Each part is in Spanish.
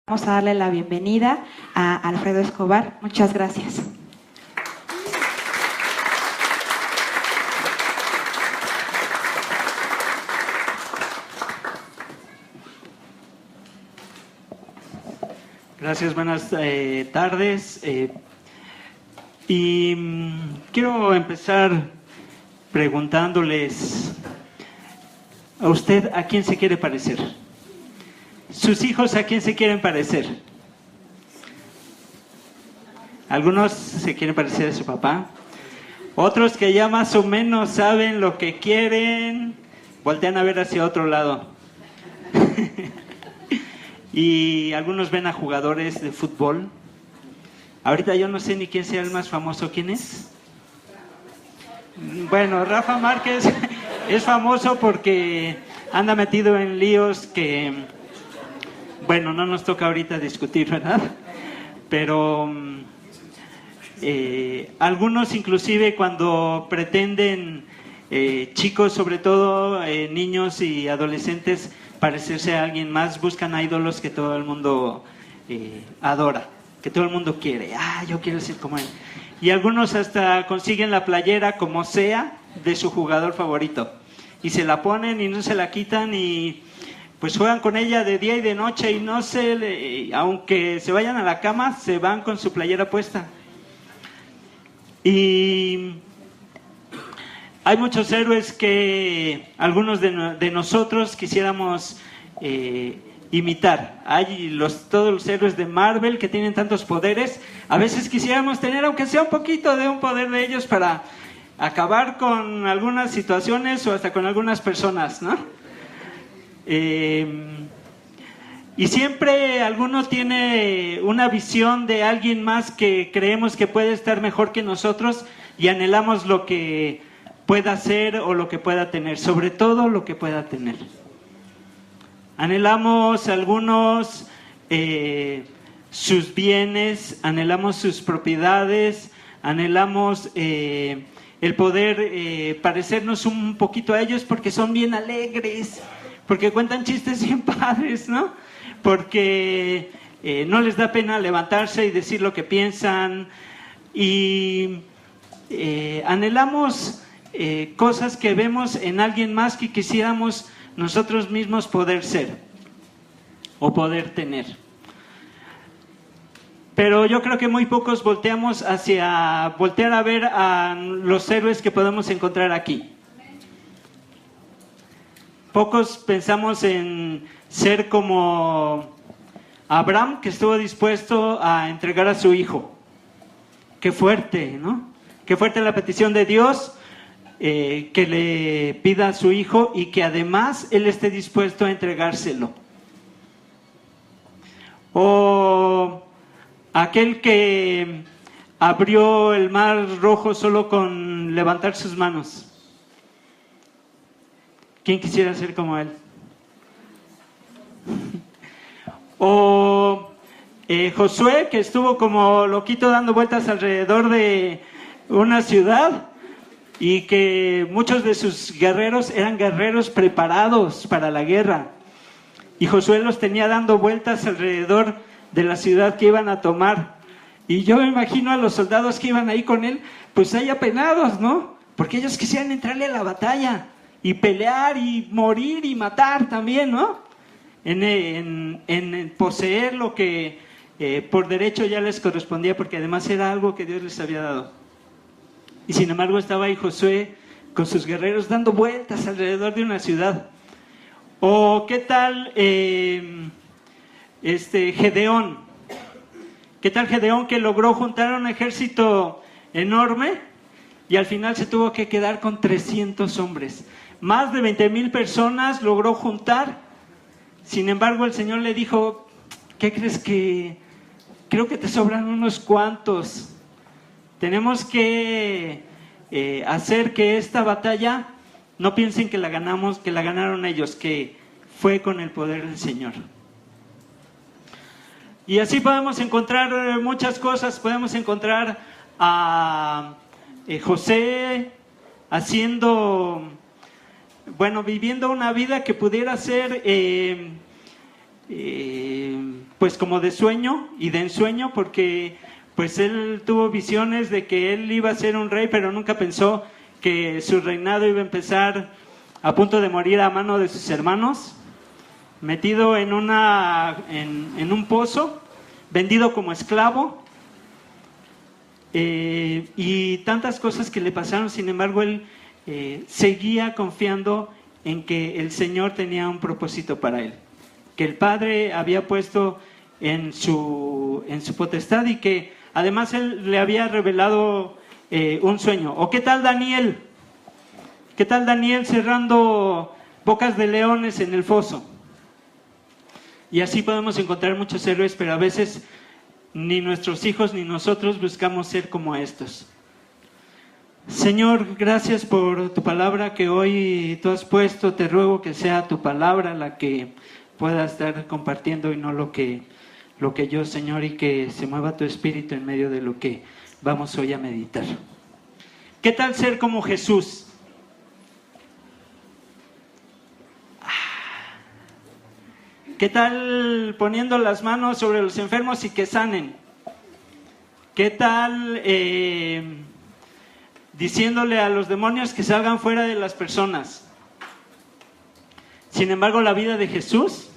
Vamos a darle la bienvenida a Alfredo Escobar. Muchas gracias. Gracias, buenas tardes. Quiero empezar preguntándoles a usted, ¿a quién se quiere parecer? ¿Sus hijos a quién se quieren parecer? Algunos se quieren parecer a su papá, otros que ya más o menos saben lo que quieren, voltean a ver hacia otro lado. Y algunos ven a jugadores de fútbol. Ahorita yo no sé ni quién sea el más famoso. ¿Quién es? Bueno, Rafa Márquez es famoso porque anda metido en líos que, bueno, no nos toca ahorita discutir, ¿verdad? Pero algunos inclusive cuando pretenden, chicos sobre todo, niños y adolescentes, parecerse a alguien más, buscan a ídolos que todo el mundo adora, que todo el mundo quiere. Yo quiero ser como él. Y algunos hasta consiguen la playera como sea de su jugador favorito y se la ponen y no se la quitan y pues juegan con ella de día y de noche y no aunque se vayan a la cama, se van con su playera puesta. Y hay muchos héroes que algunos de nosotros quisiéramos imitar. Hay todos los héroes de Marvel que tienen tantos poderes. A veces quisiéramos tener, aunque sea un poquito de un poder de ellos, para acabar con algunas situaciones o hasta con algunas personas, ¿no? Y siempre alguno tiene una visión de alguien más que creemos que puede estar mejor que nosotros y anhelamos lo que pueda ser o lo que pueda tener, sobre todo lo que pueda tener. Anhelamos algunos sus bienes, anhelamos sus propiedades, anhelamos el poder parecernos un poquito a ellos porque son bien alegres, porque cuentan chistes bien padres, ¿no? Porque no les da pena levantarse y decir lo que piensan y anhelamos cosas que vemos en alguien más que quisiéramos nosotros mismos poder ser o poder tener. Pero yo creo que muy pocos volteamos voltear a ver a los héroes que podemos encontrar aquí. Pocos pensamos en ser como Abraham, que estuvo dispuesto a entregar a su hijo. Qué fuerte, ¿no? Qué fuerte la petición de Dios, que le pida a su hijo y que además él esté dispuesto a entregárselo. O aquel que abrió el mar rojo solo con levantar sus manos. ¿Quién quisiera ser como él? O Josué, que estuvo como loquito dando vueltas alrededor de una ciudad y que muchos de sus guerreros eran guerreros preparados para la guerra. Y Josué los tenía dando vueltas alrededor de la ciudad que iban a tomar. Y yo me imagino a los soldados que iban ahí con él, pues ahí apenados, ¿no? Porque ellos quisieran entrarle a la batalla y pelear y morir y matar también, ¿no? En poseer lo que por derecho ya les correspondía, porque además era algo que Dios les había dado. Y sin embargo estaba ahí Josué con sus guerreros dando vueltas alrededor de una ciudad. O qué tal Gedeón. ¿Qué tal Gedeón, que logró juntar un ejército enorme y al final se tuvo que quedar con 300 hombres? Más de 20,000 personas logró juntar. Sin embargo el Señor le dijo: ¿qué crees? Que creo que te sobran unos cuantos. Tenemos que hacer que esta batalla no piensen que la ganamos, que la ganaron ellos, que fue con el poder del Señor. Y así podemos encontrar muchas cosas. Podemos encontrar a José viviendo una vida que pudiera ser pues como de sueño y de ensueño, porque pues él tuvo visiones de que él iba a ser un rey, pero nunca pensó que su reinado iba a empezar a punto de morir a mano de sus hermanos, metido en un pozo, vendido como esclavo, y tantas cosas que le pasaron. Sin embargo, él seguía confiando en que el Señor tenía un propósito para él, que el Padre había puesto en su potestad, y que además él le había revelado un sueño. ¿O qué tal Daniel? ¿Qué tal Daniel cerrando bocas de leones en el foso? Y así podemos encontrar muchos héroes, pero a veces ni nuestros hijos ni nosotros buscamos ser como estos. Señor, gracias por tu palabra que hoy tú has puesto. Te ruego que sea tu palabra la que pueda estar compartiendo y no lo que yo, Señor, y que se mueva tu espíritu en medio de lo que vamos hoy a meditar. ¿Qué tal ser como Jesús? ¿Qué tal poniendo las manos sobre los enfermos y que sanen? ¿Qué tal diciéndole a los demonios que salgan fuera de las personas? Sin embargo, la vida de Jesús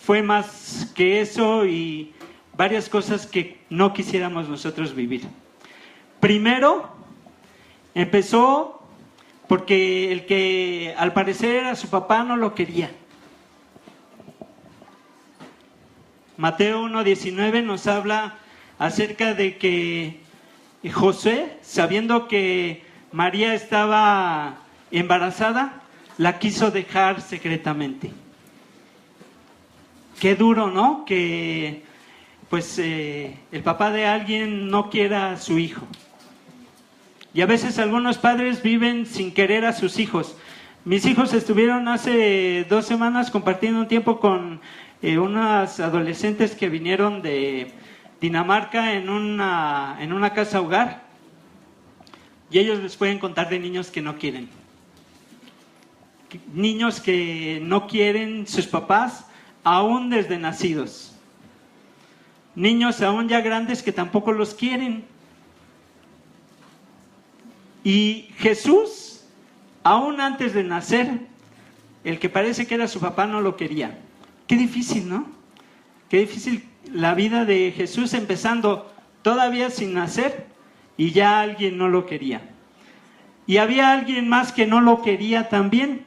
fue más que eso, y varias cosas que no quisiéramos nosotros vivir. Primero, empezó porque el que al parecer a su papá no lo quería. Mateo 1:19 nos habla acerca de que José, sabiendo que María estaba embarazada, la quiso dejar secretamente. Qué duro, ¿no? Que pues el papá de alguien no quiera a su hijo. Y a veces algunos padres viven sin querer a sus hijos. Mis hijos estuvieron hace 2 semanas compartiendo un tiempo con unas adolescentes que vinieron de Dinamarca en una casa hogar, y ellos les pueden contar de niños que no quieren, niños que no quieren sus papás aún desde nacidos, niños aún ya grandes que tampoco los quieren. Y Jesús, aún antes de nacer, el que parece que era su papá no lo quería. Qué difícil, ¿no? Qué difícil la vida de Jesús, empezando todavía sin nacer y ya alguien no lo quería. Y había alguien más que no lo quería también.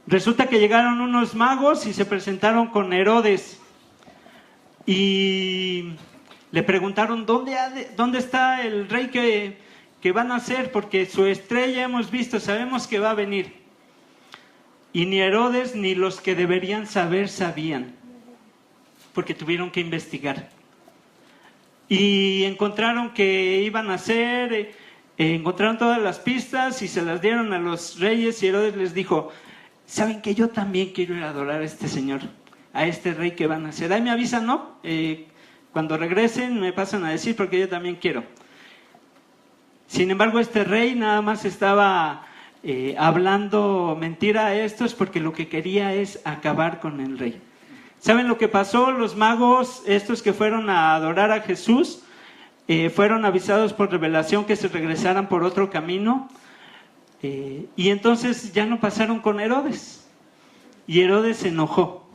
Resulta que llegaron unos magos y se presentaron con Herodes y le preguntaron ¿dónde está el rey que va a nacer? Porque su estrella hemos visto, sabemos que va a venir. Y ni Herodes ni los que deberían saber sabían, porque tuvieron que investigar. Y encontraron que iban a nacer, encontraron todas las pistas y se las dieron a los reyes, y Herodes les dijo: ¿saben que yo también quiero ir a adorar a este señor, a este rey que va a nacer? Ahí me avisan, ¿no? Cuando regresen me pasan a decir, porque yo también quiero. Sin embargo, este rey nada más estaba hablando mentira a estos, porque lo que quería es acabar con el rey. ¿Saben lo que pasó? Los magos, estos que fueron a adorar a Jesús, fueron avisados por revelación que se regresaran por otro camino, y entonces ya no pasaron con Herodes, y Herodes se enojó.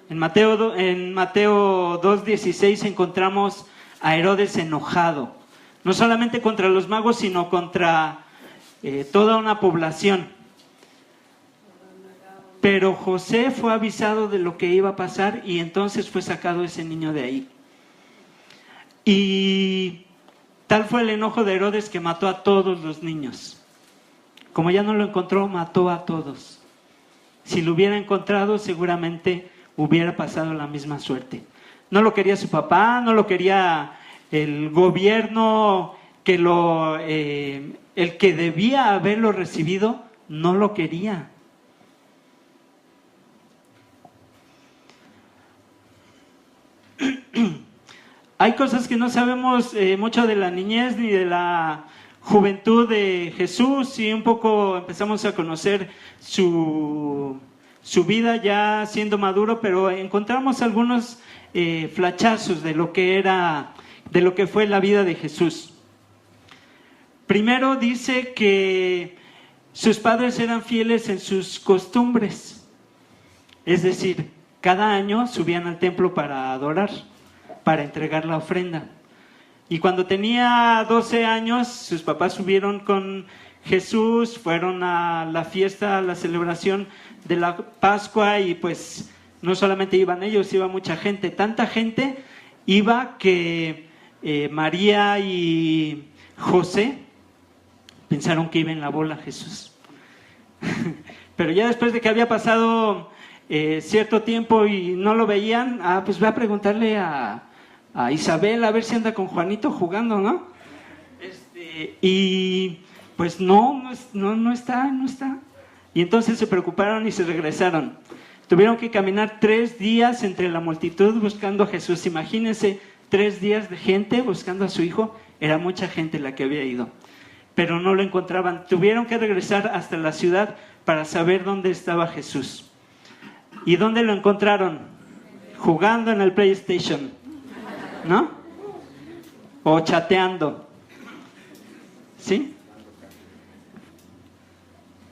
En Mateo 2:16 encontramos a Herodes enojado, no solamente contra los magos, sino contra toda una población. Pero José fue avisado de lo que iba a pasar, y entonces fue sacado ese niño de ahí. Y tal fue el enojo de Herodes que mató a todos los niños. Como ya no lo encontró, mató a todos. Si lo hubiera encontrado, seguramente hubiera pasado la misma suerte. No lo quería su papá, no lo quería el gobierno, el que debía haberlo recibido, no lo quería. Hay cosas que no sabemos mucho de la niñez ni de la juventud de Jesús, y un poco empezamos a conocer su su vida ya siendo maduro, pero encontramos algunos flachazos de lo que fue la vida de Jesús. Primero dice que sus padres eran fieles en sus costumbres, es decir, cada año subían al templo para adorar, para entregar la ofrenda. Y cuando tenía 12 años, sus papás subieron con Jesús, fueron a la fiesta, a la celebración de la Pascua, y pues no solamente iban ellos, iba mucha gente. Tanta gente iba que María y José pensaron que iba en la bola Jesús. Pero ya después de que había pasado cierto tiempo y no lo veían, pues voy a preguntarle a Isabel a ver si anda con Juanito jugando, ¿no? Y pues no está. Y entonces se preocuparon y se regresaron. Tuvieron que caminar 3 días entre la multitud buscando a Jesús. Imagínense, 3 días de gente buscando a su hijo. Era mucha gente la que había ido, pero no lo encontraban. Tuvieron que regresar hasta la ciudad para saber dónde estaba Jesús. ¿Y dónde lo encontraron? Jugando en el PlayStation, ¿no? O chateando, ¿sí?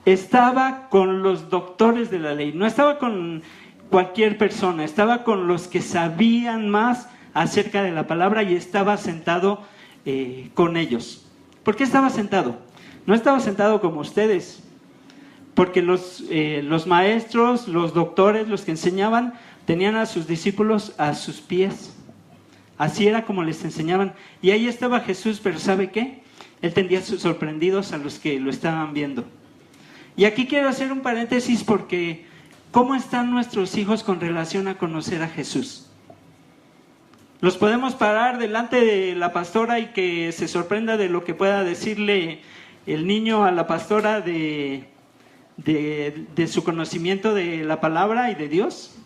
Estaba con los doctores de la ley, no estaba con cualquier persona, estaba con los que sabían más acerca de la palabra y estaba sentado con ellos. ¿Por qué estaba sentado? No estaba sentado como ustedes, porque los maestros, los doctores, los que enseñaban, tenían a sus discípulos a sus pies. Así era como les enseñaban. Y ahí estaba Jesús, pero ¿sabe qué? Él tendría sorprendidos a los que lo estaban viendo. Y aquí quiero hacer un paréntesis porque ¿cómo están nuestros hijos con relación a conocer a Jesús? Los podemos parar delante de la pastora y que se sorprenda de lo que pueda decirle el niño a la pastora de su conocimiento de la palabra y de Dios.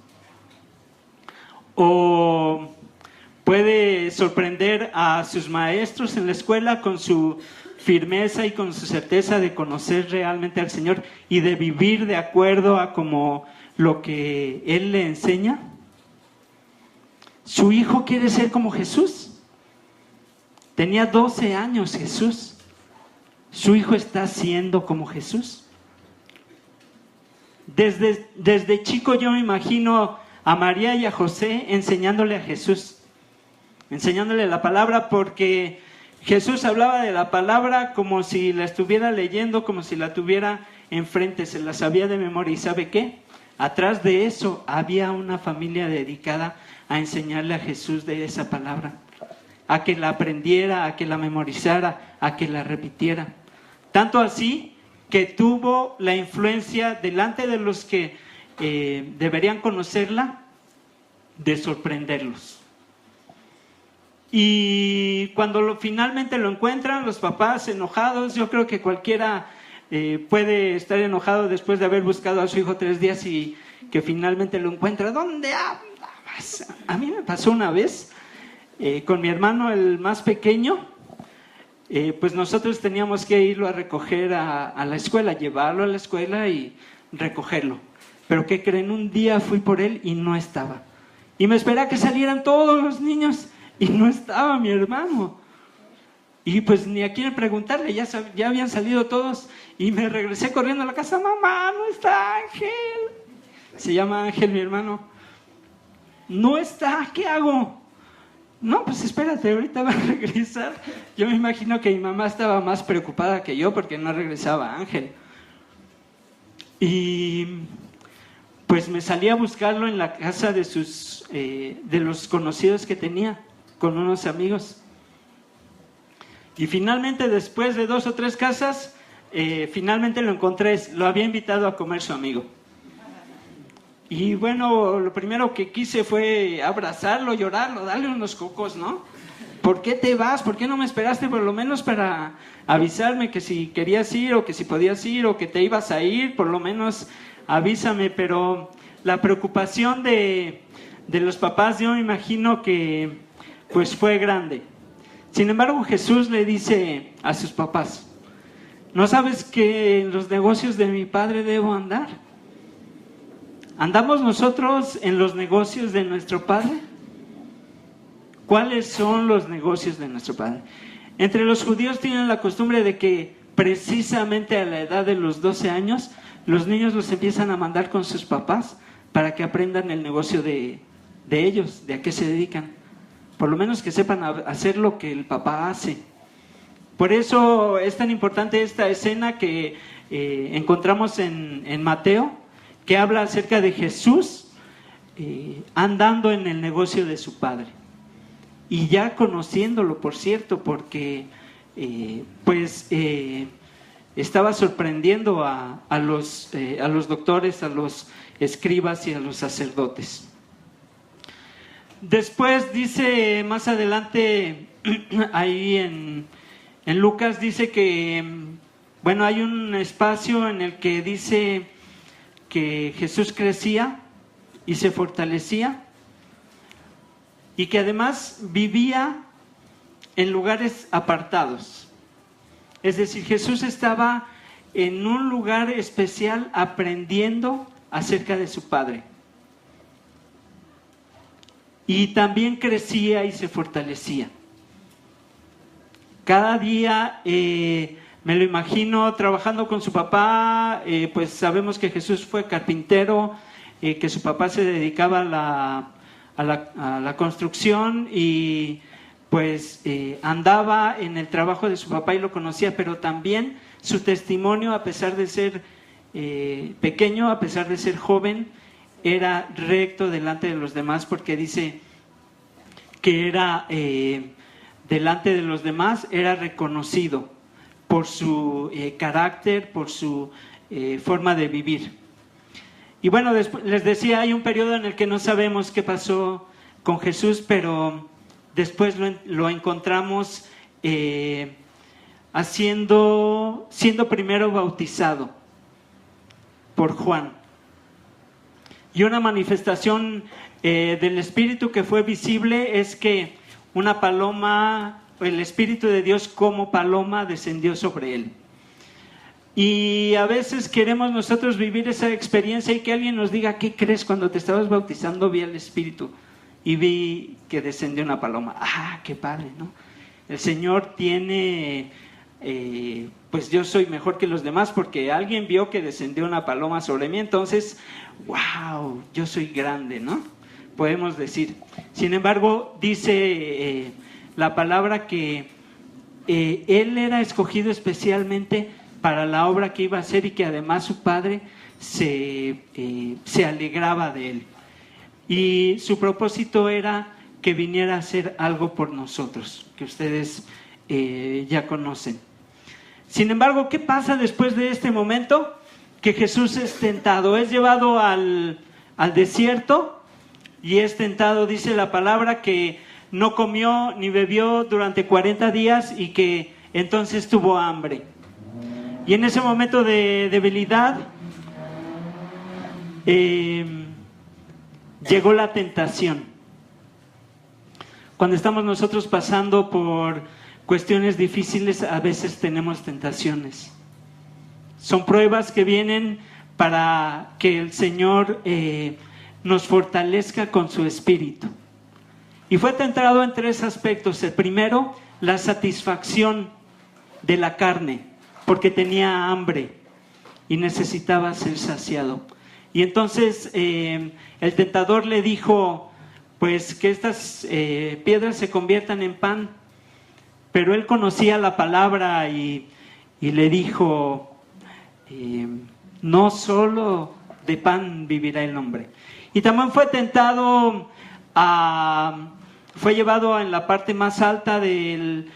O puede sorprender a sus maestros en la escuela con su firmeza y con su certeza de conocer realmente al Señor y de vivir de acuerdo a como lo que Él le enseña. Su hijo quiere ser como Jesús. Tenía 12 años Jesús. Su hijo está siendo como Jesús. Desde chico yo me imagino a María y a José enseñándole a Jesús, enseñándole la palabra, porque Jesús hablaba de la palabra como si la estuviera leyendo, como si la tuviera enfrente, se la sabía de memoria. ¿Y sabe qué? Atrás de eso había una familia dedicada a enseñarle a Jesús de esa palabra, a que la aprendiera, a que la memorizara, a que la repitiera. Tanto así que tuvo la influencia delante de los que deberían conocerla, de sorprenderlos. Y cuando finalmente lo encuentran, los papás enojados, yo creo que cualquiera puede estar enojado después de haber buscado a su hijo 3 días y que finalmente lo encuentra. ¿Dónde andabas? A mí me pasó una vez con mi hermano, el más pequeño. Pues nosotros teníamos que irlo a recoger a la escuela, llevarlo a la escuela y recogerlo. Pero ¿qué creen? Un día fui por él y no estaba. Y me esperé a que salieran todos los niños y no estaba mi hermano. Y pues ni a quién preguntarle, ya habían salido todos. Y me regresé corriendo a la casa. Mamá, no está Ángel. Se llama Ángel mi hermano. No está, ¿qué hago? No, pues espérate, ahorita va a regresar. Yo me imagino que mi mamá estaba más preocupada que yo porque no regresaba Ángel. Y pues me salí a buscarlo en la casa de los conocidos que tenía, con unos amigos. Y finalmente, después de 2 o 3 casas, finalmente lo encontré. Lo había invitado a comer su amigo. Y bueno, lo primero que quise fue abrazarlo, llorarlo, darle unos cocos, ¿no? ¿Por qué te vas? ¿Por qué no me esperaste por lo menos para avisarme que si querías ir o que si podías ir o que te ibas a ir? Por lo menos avísame. Pero la preocupación de los papás, yo me imagino que pues fue grande. Sin embargo, Jesús le dice a sus papás: ¿no sabes que en los negocios de mi padre debo andar? ¿Andamos nosotros en los negocios de nuestro Padre? ¿Cuáles son los negocios de nuestro Padre? Entre los judíos tienen la costumbre de que precisamente a la edad de los 12 años, los niños los empiezan a mandar con sus papás para que aprendan el negocio de ellos, de a qué se dedican. Por lo menos que sepan hacer lo que el papá hace. Por eso es tan importante esta escena que encontramos en Mateo, que habla acerca de Jesús andando en el negocio de su Padre. Y ya conociéndolo, por cierto, porque estaba sorprendiendo a los doctores, a los escribas y a los sacerdotes. Después dice más adelante, ahí en Lucas dice que, bueno, hay un espacio en el que dice que Jesús crecía y se fortalecía y que además vivía en lugares apartados. Es decir, Jesús estaba en un lugar especial aprendiendo acerca de su Padre. Y también crecía y se fortalecía. Cada día me lo imagino trabajando con su papá, pues sabemos que Jesús fue carpintero, que su papá se dedicaba a la construcción y pues andaba en el trabajo de su papá y lo conocía, pero también su testimonio, a pesar de ser pequeño, a pesar de ser joven, era recto delante de los demás, porque dice que era delante de los demás, era reconocido por su carácter, por su forma de vivir. Y bueno, les decía, hay un periodo en el que no sabemos qué pasó con Jesús, pero después lo encontramos siendo primero bautizado por Juan. Y una manifestación del Espíritu que fue visible es que una paloma, el Espíritu de Dios como paloma descendió sobre él. Y a veces queremos nosotros vivir esa experiencia y que alguien nos diga, ¿qué crees? Cuando te estabas bautizando vi al Espíritu y vi que descendió una paloma. ¡Ah, qué padre!, ¿no? El Señor tiene, pues yo soy mejor que los demás porque alguien vio que descendió una paloma sobre mí, entonces, ¡wow!, yo soy grande, ¿no? Podemos decir. Sin embargo, dice la palabra que Él era escogido especialmente para la obra que iba a hacer y que además su Padre se alegraba de Él. Y su propósito era que viniera a hacer algo por nosotros, que ustedes ya conocen. Sin embargo, ¿qué pasa después de este momento? Que Jesús es tentado, es llevado al desierto y es tentado, dice la palabra, que no comió ni bebió durante 40 días y que entonces tuvo hambre. Y en ese momento de debilidad llegó la tentación. Cuando estamos nosotros pasando por cuestiones difíciles, a veces tenemos tentaciones. Son pruebas que vienen para que el Señor nos fortalezca con su Espíritu. Y fue tentado en 3 aspectos. El primero, la satisfacción de la carne, porque tenía hambre y necesitaba ser saciado. Y entonces el tentador le dijo, pues que estas piedras se conviertan en pan. Pero él conocía la palabra y le dijo, no solo de pan vivirá el hombre. Y también fue tentado, fue llevado en la parte más alta del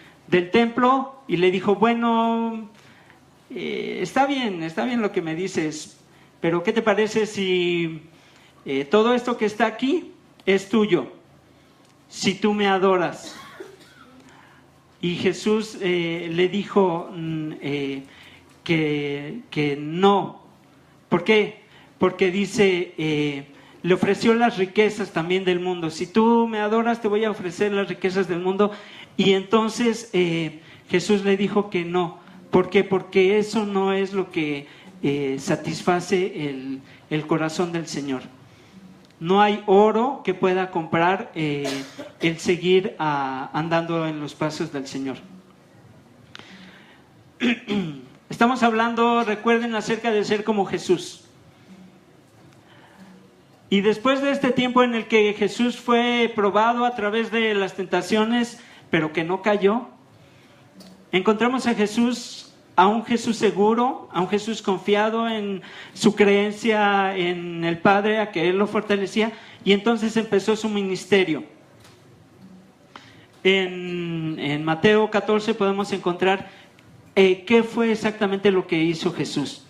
templo y le dijo, bueno, está bien lo que me dices, pero ¿qué te parece si todo esto que está aquí es tuyo, si tú me adoras? Y Jesús le dijo que no. ¿Por qué? Porque dice, le ofreció las riquezas también del mundo. Si tú me adoras, te voy a ofrecer las riquezas del mundo. Y entonces Jesús le dijo que no. ¿Por qué? Porque eso no es lo que satisface el corazón del Señor. No hay oro que pueda comprar el seguir andando en los pasos del Señor. Estamos hablando, recuerden, acerca de ser como Jesús. Y después de este tiempo en el que Jesús fue probado a través de las tentaciones, pero que no cayó, encontramos a Jesús, a un Jesús seguro, a un Jesús confiado en su creencia en el Padre, a que Él lo fortalecía, y entonces empezó su ministerio. En Mateo 14 podemos encontrar qué fue exactamente lo que hizo Jesús.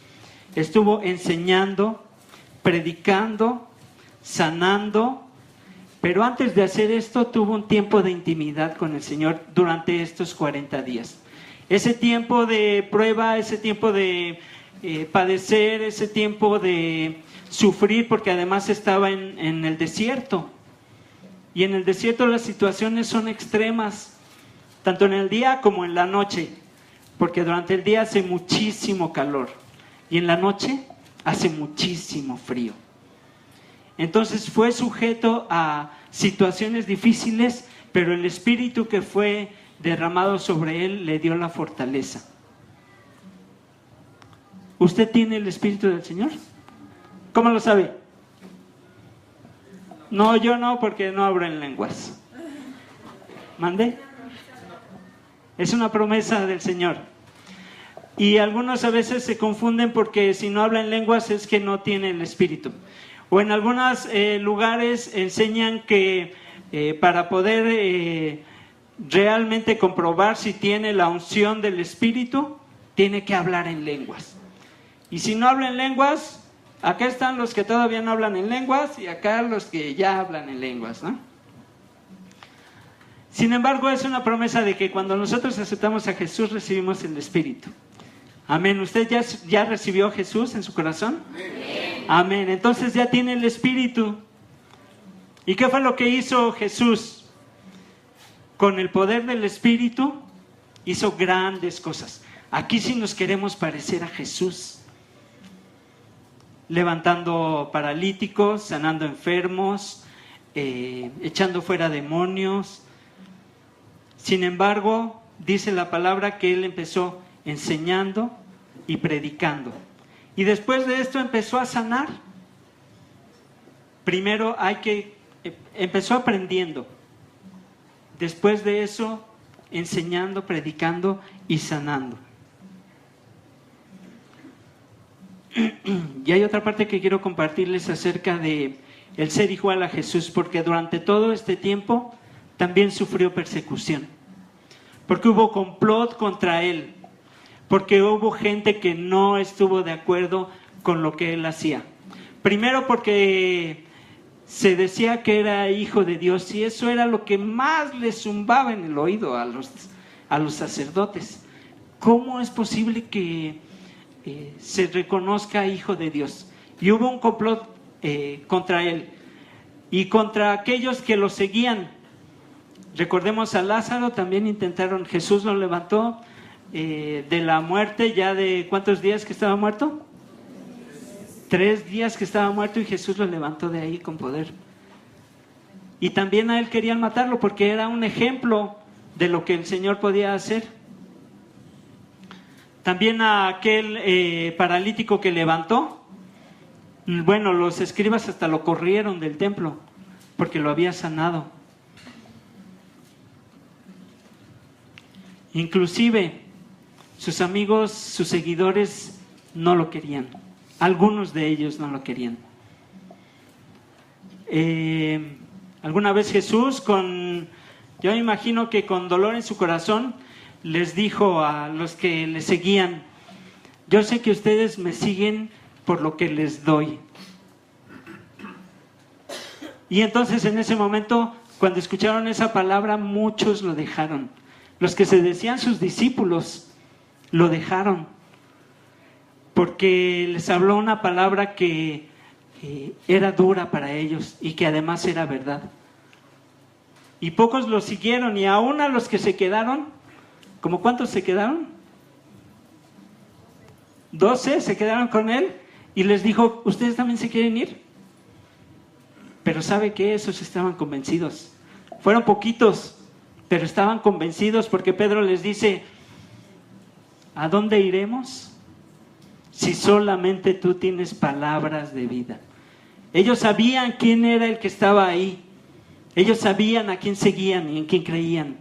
Estuvo enseñando, predicando, sanando, pero antes de hacer esto tuvo un tiempo de intimidad con el Señor durante estos 40 días. Ese tiempo de prueba, ese tiempo de padecer, ese tiempo de sufrir, porque además estaba en el desierto. Y en el desierto las situaciones son extremas, tanto en el día como en la noche, porque durante el día hace muchísimo calor y en la noche hace muchísimo frío. Entonces fue sujeto a situaciones difíciles, pero el Espíritu que fue derramado sobre él le dio la fortaleza. ¿Usted tiene el Espíritu del Señor? ¿Cómo lo sabe? No, yo no, porque no hablo en lenguas. ¿Mande? Es una promesa del Señor. Y algunos a veces se confunden porque si no habla en lenguas es que no tiene el Espíritu. O en algunos lugares enseñan que para poder realmente comprobar si tiene la unción del Espíritu, tiene que hablar en lenguas. Y si no habla en lenguas, acá están los que todavía no hablan en lenguas y acá los que ya hablan en lenguas, ¿no? Sin embargo, es una promesa de que cuando nosotros aceptamos a Jesús, recibimos el Espíritu. Amén. ¿Usted ya recibió a Jesús en su corazón? Amén. Amén. Entonces ya tiene el Espíritu. ¿Y qué fue lo que hizo Jesús? Con el poder del Espíritu hizo grandes cosas. Aquí sí nos queremos parecer a Jesús. Levantando paralíticos, sanando enfermos, echando fuera demonios. Sin embargo, dice la palabra que Él empezó enseñando y predicando. Y después de esto empezó a sanar. Primero empezó aprendiendo. Después de eso, enseñando, predicando y sanando. Y hay otra parte que quiero compartirles acerca de el ser igual a Jesús, porque durante todo este tiempo también sufrió persecución. Porque hubo complot contra él. Porque hubo gente que no estuvo de acuerdo con lo que él hacía. Primero porque se decía que era hijo de Dios y eso era lo que más le zumbaba en el oído a los sacerdotes. ¿Cómo es posible que se reconozca hijo de Dios? Y hubo un complot contra él y contra aquellos que lo seguían. Recordemos a Lázaro, también intentaron, Jesús lo levantó de la muerte, ya de ¿cuántos días que estaba muerto? 3 días que estaba muerto y Jesús lo levantó de ahí con poder. Y también a él querían matarlo porque era un ejemplo de lo que el Señor podía hacer. También a aquel paralítico que levantó, bueno, los escribas hasta lo corrieron del templo porque lo había sanado. Inclusive sus amigos, sus seguidores no lo querían. Algunos de ellos no lo querían. Alguna vez Jesús, yo me imagino que con dolor en su corazón, les dijo a los que le seguían: yo sé que ustedes me siguen por lo que les doy. Y entonces en ese momento, cuando escucharon esa palabra, muchos lo dejaron. Los que se decían sus discípulos lo dejaron, porque les habló una palabra que era dura para ellos y que además era verdad. Y pocos lo siguieron, y aún a los que se quedaron, ¿como cuántos se quedaron? 12 se quedaron con él y les dijo, ¿ustedes también se quieren ir? Pero ¿sabe qué? Esos estaban convencidos. Fueron poquitos, pero estaban convencidos porque Pedro les dice, ¿a dónde iremos si solamente tú tienes palabras de vida? Ellos sabían quién era el que estaba ahí. Ellos sabían a quién seguían y en quién creían.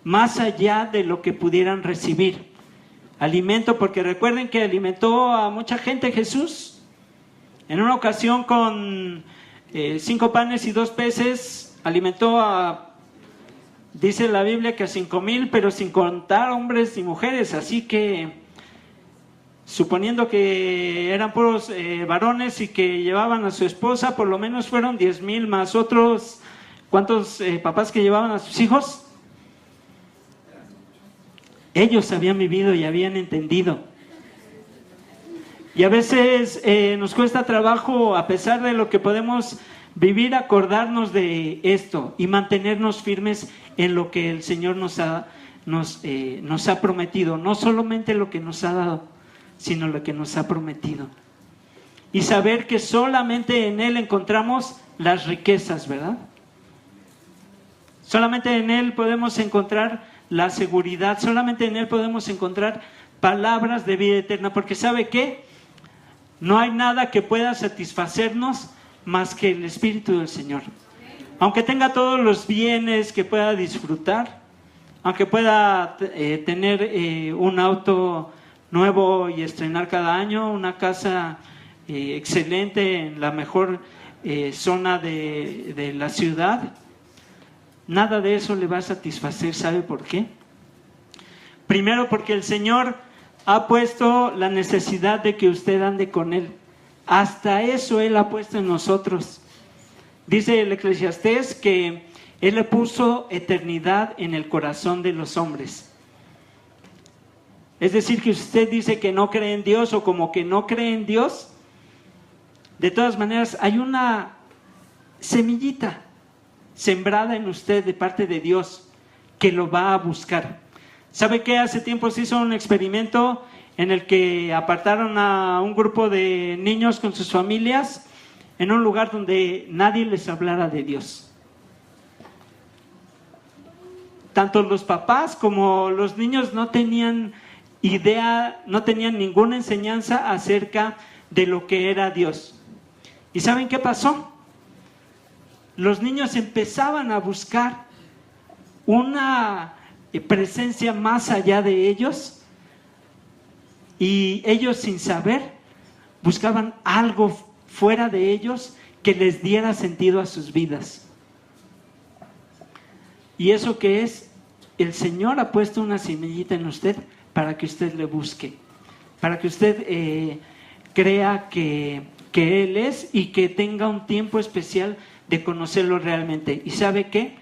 Más allá de lo que pudieran recibir. Alimento, porque recuerden que alimentó a mucha gente Jesús. En una ocasión con 5 panes y 2 peces, alimentó a, dice la Biblia que a 5,000, pero sin contar hombres y mujeres. Así que, suponiendo que eran puros varones y que llevaban a su esposa, por lo menos fueron 10,000 más otros, ¿cuántos papás que llevaban a sus hijos? Ellos habían vivido y habían entendido. Y a veces nos cuesta trabajo, a pesar de lo que podemos vivir, acordarnos de esto y mantenernos firmes en lo que el Señor nos ha prometido. No solamente lo que nos ha dado, sino lo que nos ha prometido. Y saber que solamente en Él encontramos las riquezas, ¿verdad? Solamente en Él podemos encontrar la seguridad, solamente en Él podemos encontrar palabras de vida eterna, porque ¿sabe qué? No hay nada que pueda satisfacernos más que el Espíritu del Señor. Aunque tenga todos los bienes que pueda disfrutar, aunque pueda tener un auto nuevo y estrenar cada año, una casa excelente en la mejor zona de la ciudad, nada de eso le va a satisfacer. ¿Sabe por qué? Primero, porque el Señor ha puesto la necesidad de que usted ande con Él. Hasta eso Él ha puesto en nosotros. Dice el Eclesiastés que Él le puso eternidad en el corazón de los hombres. Es decir, que usted dice que no cree en Dios o como que no cree en Dios, de todas maneras hay una semillita sembrada en usted de parte de Dios que lo va a buscar. ¿Sabe qué? Hace tiempo se hizo un experimento en el que apartaron a un grupo de niños con sus familias en un lugar donde nadie les hablara de Dios. Tanto los papás como los niños no tenían idea, no tenían ninguna enseñanza acerca de lo que era Dios. ¿Y saben qué pasó? Los niños empezaban a buscar una presencia más allá de ellos y ellos, sin saber, buscaban algo fuera de ellos que les diera sentido a sus vidas. Y eso que es, el Señor ha puesto una semillita en usted para que usted le busque, para que usted crea que Él es y que tenga un tiempo especial de conocerlo realmente. ¿Y sabe qué?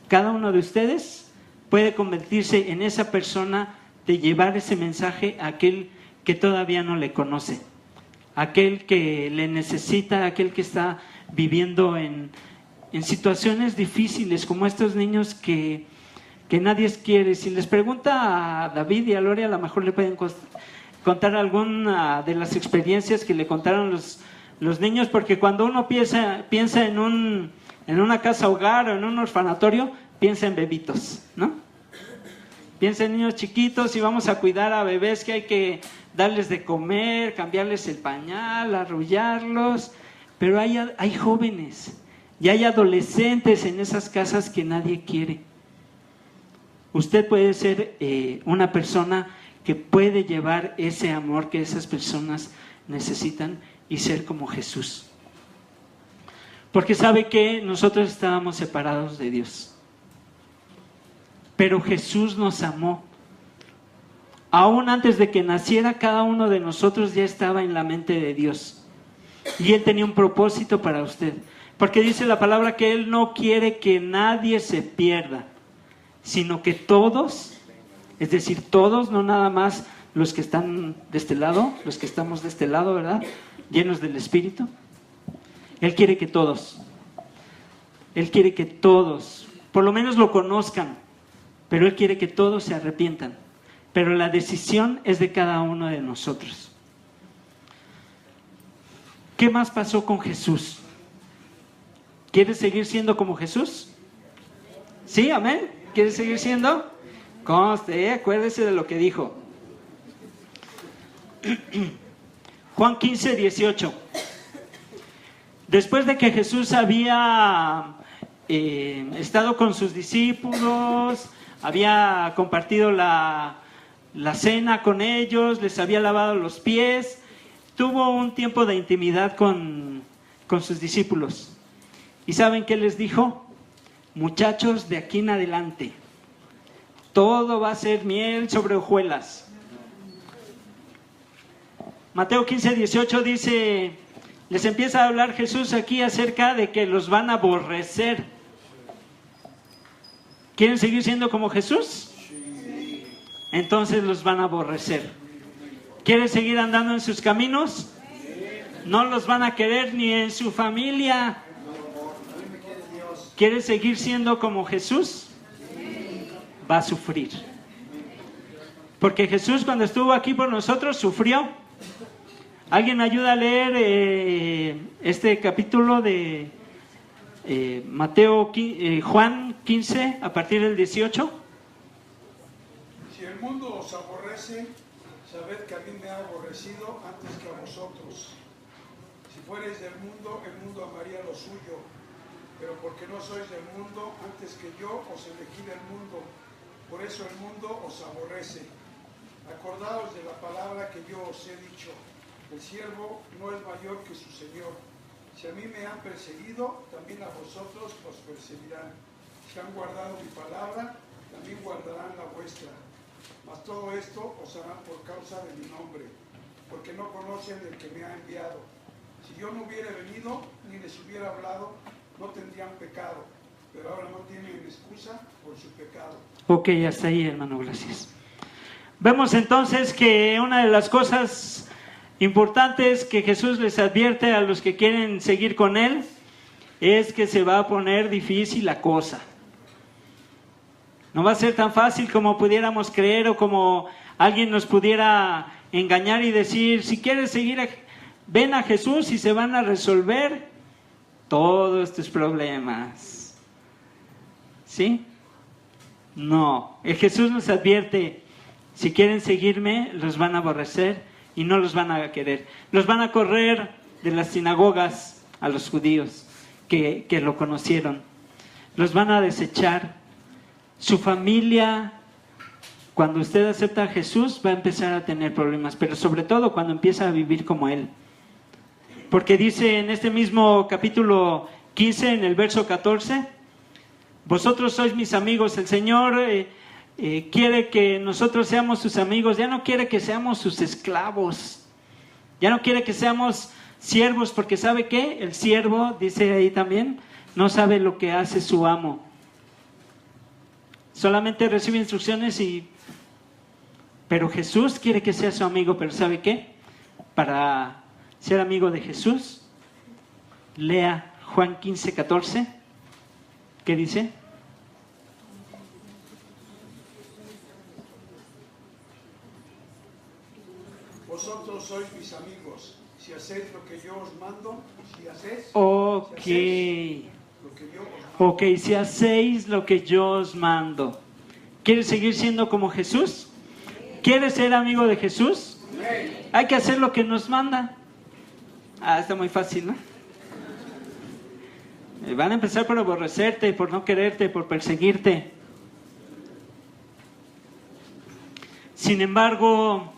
Cada uno de ustedes puede convertirse en esa persona de llevar ese mensaje a aquel que todavía no le conoce, aquel que le necesita, aquel que está viviendo en situaciones difíciles, como estos niños que nadie quiere. Si les pregunta a David y a Lore, a lo mejor le pueden contar alguna de las experiencias que le contaron los niños, porque cuando uno piensa en una casa hogar o en un orfanatorio, piensa en bebitos, ¿no? Piensa en niños chiquitos y vamos a cuidar a bebés que hay que darles de comer, cambiarles el pañal, arrullarlos, pero hay jóvenes y hay adolescentes en esas casas que nadie quiere. Usted puede ser una persona que puede llevar ese amor que esas personas necesitan y ser como Jesús. Porque sabe que nosotros estábamos separados de Dios, pero Jesús nos amó. Aún antes de que naciera, cada uno de nosotros ya estaba en la mente de Dios. Y Él tenía un propósito para usted. Porque dice la palabra que Él no quiere que nadie se pierda, sino que todos, es decir, todos, no nada más los que están de este lado, los que estamos de este lado, ¿verdad? Llenos del Espíritu. Él quiere que todos, por lo menos lo conozcan, pero Él quiere que todos se arrepientan. pero la decisión es de cada uno de nosotros. ¿Qué más pasó con Jesús? ¿Quieres seguir siendo como Jesús? ¿Sí? ¿Amén? ¿Quieres seguir siendo? Conste, acuérdese de lo que dijo. Juan 15, 18. Después de que Jesús había estado con sus discípulos, había compartido la cena con ellos, les había lavado los pies, tuvo un tiempo de intimidad con sus discípulos. ¿Y saben qué les dijo? Muchachos, de aquí en adelante, todo va a ser miel sobre hojuelas. Mateo 15, 18 dice, les empieza a hablar Jesús aquí acerca de que los van a aborrecer. ¿Quieren seguir siendo como Jesús? Entonces los van a aborrecer. ¿Quieren seguir andando en sus caminos? No los van a querer ni en su familia. ¿Quiere seguir siendo como Jesús? Va a sufrir. Porque Jesús, cuando estuvo aquí por nosotros, sufrió. ¿Alguien me ayuda a leer este capítulo de Juan 15 a partir del 18? Si el mundo os aborrece, sabed que a mí me ha aborrecido antes que a vosotros. Si fuereis del mundo, el mundo amaría lo suyo. Pero porque no sois del mundo, antes que yo os elegí del mundo. Por eso el mundo os aborrece. Acordaos de la palabra que yo os he dicho. El siervo no es mayor que su señor. Si a mí me han perseguido, también a vosotros os perseguirán. Si han guardado mi palabra, también guardarán la vuestra. Mas todo esto os harán por causa de mi nombre, porque no conocen el que me ha enviado. Si yo no hubiera venido, ni les hubiera hablado, no tendrían pecado, pero ahora no tienen excusa por su pecado. Ok, hasta ahí, hermano, gracias. Vemos entonces que una de las cosas importantes que Jesús les advierte a los que quieren seguir con Él es que se va a poner difícil la cosa. No va a ser tan fácil como pudiéramos creer o como alguien nos pudiera engañar y decir, si quieres seguir, ven a Jesús y se van a resolver todos tus problemas. ¿Sí? No. Jesús nos advierte, si quieren seguirme, los van a aborrecer y no los van a querer. Los van a correr de las sinagogas a los judíos que lo conocieron. Los van a desechar. Su familia, cuando usted acepta a Jesús, va a empezar a tener problemas, pero sobre todo cuando empieza a vivir como Él. Porque dice en este mismo capítulo 15, en el verso 14, vosotros sois mis amigos, el Señor quiere que nosotros seamos sus amigos, ya no quiere que seamos sus esclavos, ya no quiere que seamos siervos, porque ¿sabe qué? El siervo, dice ahí también, no sabe lo que hace su amo. Solamente recibe instrucciones pero Jesús quiere que sea su amigo, pero ¿sabe qué? Para ser amigo de Jesús, lea Juan 15, 14, ¿qué dice? Vosotros sois mis amigos, si hacéis lo que yo os mando, si hacéis lo que yo os mando. Ok, si hacéis lo que yo os mando. ¿Quieres seguir siendo como Jesús? ¿Quieres ser amigo de Jesús? Hay que hacer lo que nos manda. Está muy fácil, ¿no? Van a empezar por aborrecerte, por no quererte, por perseguirte. Sin embargo,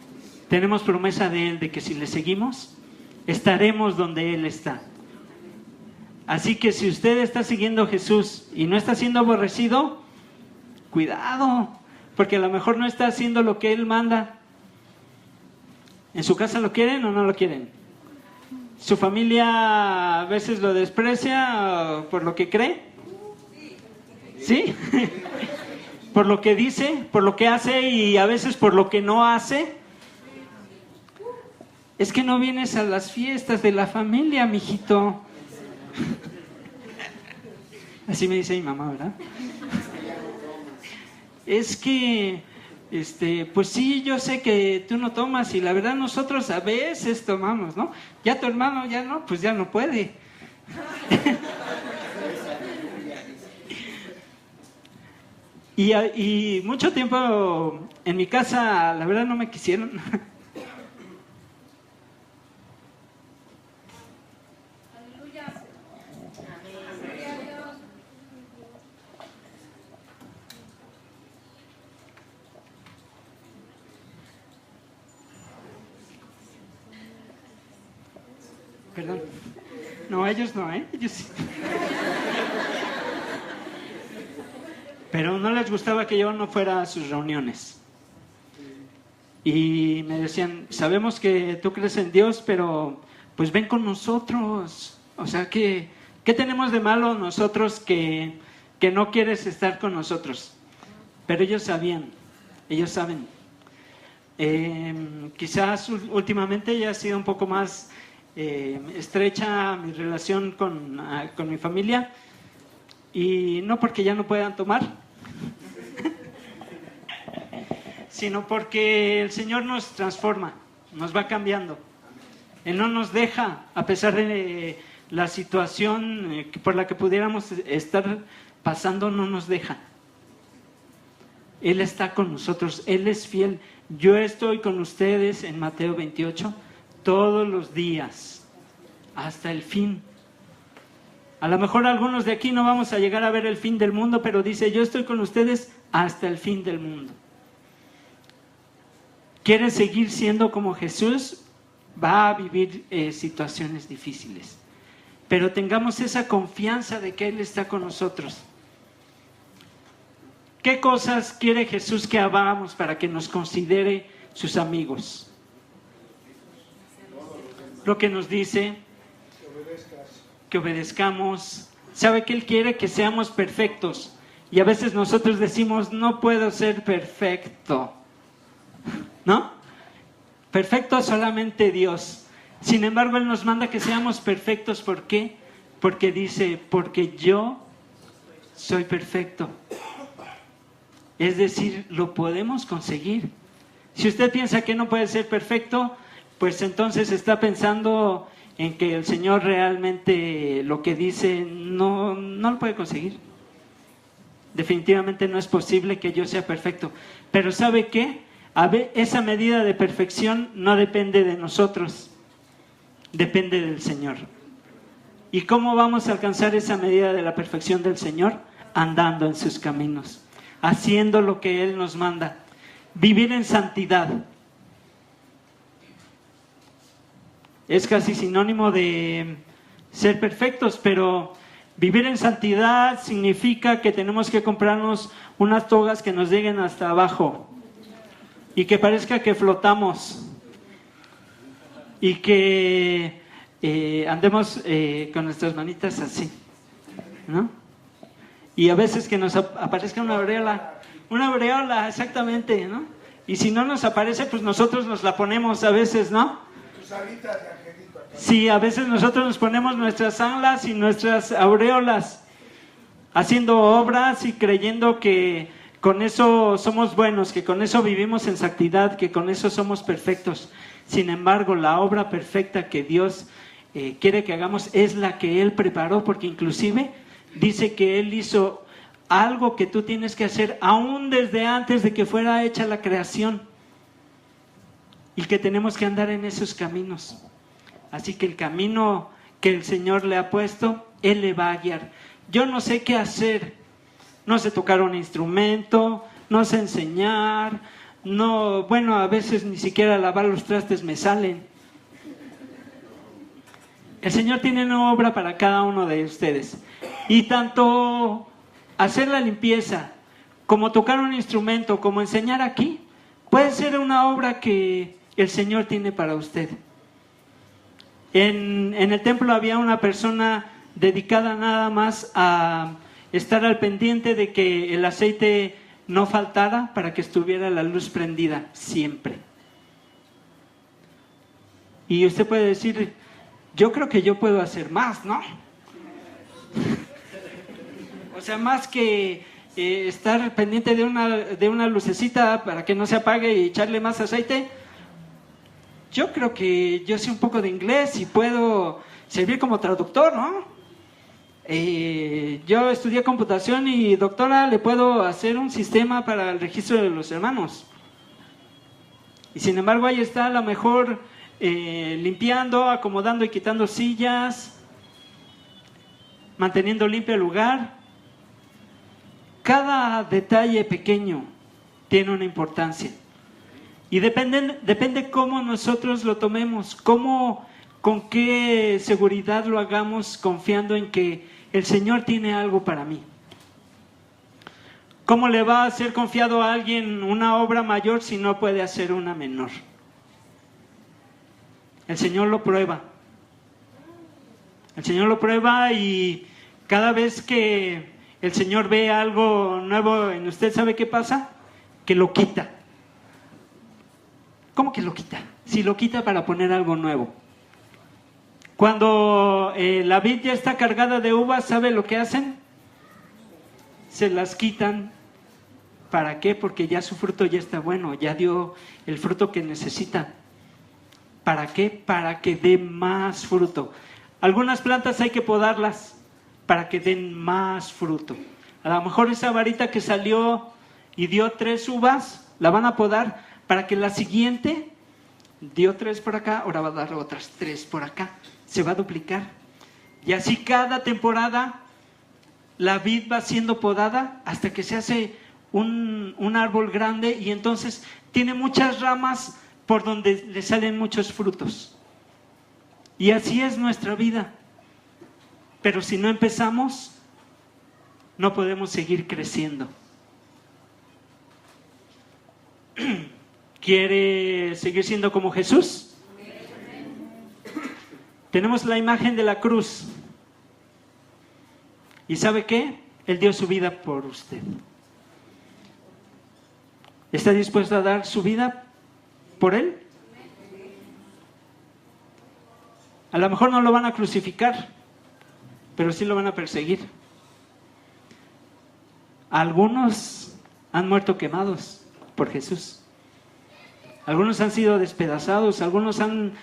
tenemos promesa de Él de que si le seguimos, estaremos donde Él está. Así que si usted está siguiendo a Jesús y no está siendo aborrecido, cuidado, porque a lo mejor no está haciendo lo que Él manda. ¿En su casa lo quieren o no lo quieren? ¿Su familia a veces lo desprecia por lo que cree? ¿Sí? Por lo que dice, por lo que hace y a veces por lo que no hace. Es que no vienes a las fiestas de la familia, mijito. Así me dice mi mamá, ¿verdad? Es que pues sí, yo sé que tú no tomas y la verdad nosotros a veces tomamos, ¿no? Ya tu hermano ya no, pues ya no puede. Y mucho tiempo en mi casa, la verdad no me quisieron. Perdón. No, ellos no, ellos sí. Pero no les gustaba que yo no fuera a sus reuniones. Y me decían, sabemos que tú crees en Dios, pero pues ven con nosotros. O sea, ¿qué tenemos de malo nosotros que no quieres estar con nosotros? Pero ellos sabían, ellos saben. Quizás últimamente ya ha sido un poco más estrecha mi relación con mi familia, y no porque ya no puedan tomar, sino porque el Señor nos transforma, nos va cambiando. Él no nos deja, a pesar de la situación por la que pudiéramos estar pasando, no nos deja. Él está con nosotros, Él es fiel. Yo estoy con ustedes en Mateo 28 todos los días, hasta el fin. A lo mejor algunos de aquí no vamos a llegar a ver el fin del mundo, pero dice, yo estoy con ustedes hasta el fin del mundo. ¿Quieres seguir siendo como Jesús? Va a vivir situaciones difíciles, pero tengamos esa confianza de que Él está con nosotros. ¿Qué cosas quiere Jesús que hagamos para que nos considere sus amigos? Lo que nos dice, que obedezcamos. Sabe que Él quiere que seamos perfectos, y a veces nosotros decimos, no puedo ser perfecto, ¿no? Perfecto solamente Dios. Sin embargo, Él nos manda que seamos perfectos. ¿Por qué? Porque dice, porque yo soy perfecto. Es decir, lo podemos conseguir. Si usted piensa que no puede ser perfecto, pues entonces está pensando en que el Señor realmente lo que dice no lo puede conseguir. Definitivamente no es posible que yo sea perfecto. Pero ¿sabe qué? Esa medida de perfección no depende de nosotros, depende del Señor. ¿Y cómo vamos a alcanzar esa medida de la perfección del Señor? Andando en sus caminos, haciendo lo que Él nos manda, vivir en santidad. Es casi sinónimo de ser perfectos, pero vivir en santidad significa que tenemos que comprarnos unas togas que nos lleguen hasta abajo y que parezca que flotamos y que andemos con nuestras manitas así, ¿no? Y a veces que nos aparezca una aureola, exactamente, ¿no? Y si no nos aparece, pues nosotros nos la ponemos a veces, ¿no? Tus alitas de angelito acá. Sí, a veces nosotros nos ponemos nuestras alas y nuestras aureolas, haciendo obras y creyendo que con eso somos buenos, que con eso vivimos en santidad, que con eso somos perfectos. Sin embargo, la obra perfecta que Dios quiere que hagamos es la que Él preparó, porque inclusive dice que Él hizo algo que tú tienes que hacer aún desde antes de que fuera hecha la creación, y que tenemos que andar en esos caminos. Así que el camino que el Señor le ha puesto, Él le va a guiar. Yo no sé qué hacer, no sé tocar un instrumento, no sé enseñar, bueno, a veces ni siquiera lavar los trastes me salen. El Señor tiene una obra para cada uno de ustedes, y tanto hacer la limpieza, como tocar un instrumento, como enseñar aquí, puede ser una obra que el Señor tiene para usted. En el templo había una persona dedicada nada más a estar al pendiente de que el aceite no faltara, para que estuviera la luz prendida siempre. Y usted puede decir, yo creo que yo puedo hacer más, ¿no? O sea, más que estar pendiente de una lucecita para que no se apague y echarle más aceite. Yo creo que yo sé un poco de inglés y puedo servir como traductor, ¿no? Yo estudié computación y doctora, le puedo hacer un sistema para el registro de los hermanos. Y sin embargo ahí está a lo mejor limpiando, acomodando y quitando sillas, manteniendo limpio el lugar. Cada detalle pequeño tiene una importancia. Y depende cómo nosotros lo tomemos, con qué seguridad lo hagamos, confiando en que el Señor tiene algo para mí. ¿Cómo le va a ser confiado a alguien una obra mayor si no puede hacer una menor? El Señor lo prueba. El Señor lo prueba y cada vez que el Señor ve algo nuevo en usted, ¿sabe qué pasa? Que lo quita. ¿Cómo que lo quita? Si lo quita para poner algo nuevo. Cuando la vid ya está cargada de uvas, ¿sabe lo que hacen? Se las quitan. ¿Para qué? Porque ya su fruto ya está bueno, ya dio el fruto que necesita. ¿Para qué? Para que dé más fruto. Algunas plantas hay que podarlas para que den más fruto. A lo mejor esa varita que salió y dio 3 uvas, la van a podar para que la siguiente dio 3 por acá, ahora va a dar otras 3 por acá. Se va a duplicar. Y así cada temporada la vid va siendo podada hasta que se hace un árbol grande y entonces tiene muchas ramas por donde le salen muchos frutos. Y así es nuestra vida. Pero si no empezamos, no podemos seguir creciendo. ¿Quiere seguir siendo como Jesús? Tenemos la imagen de la cruz. ¿Y sabe qué? Él dio su vida por usted. ¿Está dispuesto a dar su vida por Él? A lo mejor no lo van a crucificar, pero sí lo van a perseguir. Algunos han muerto quemados por Jesús. Algunos han sido despedazados, algunos han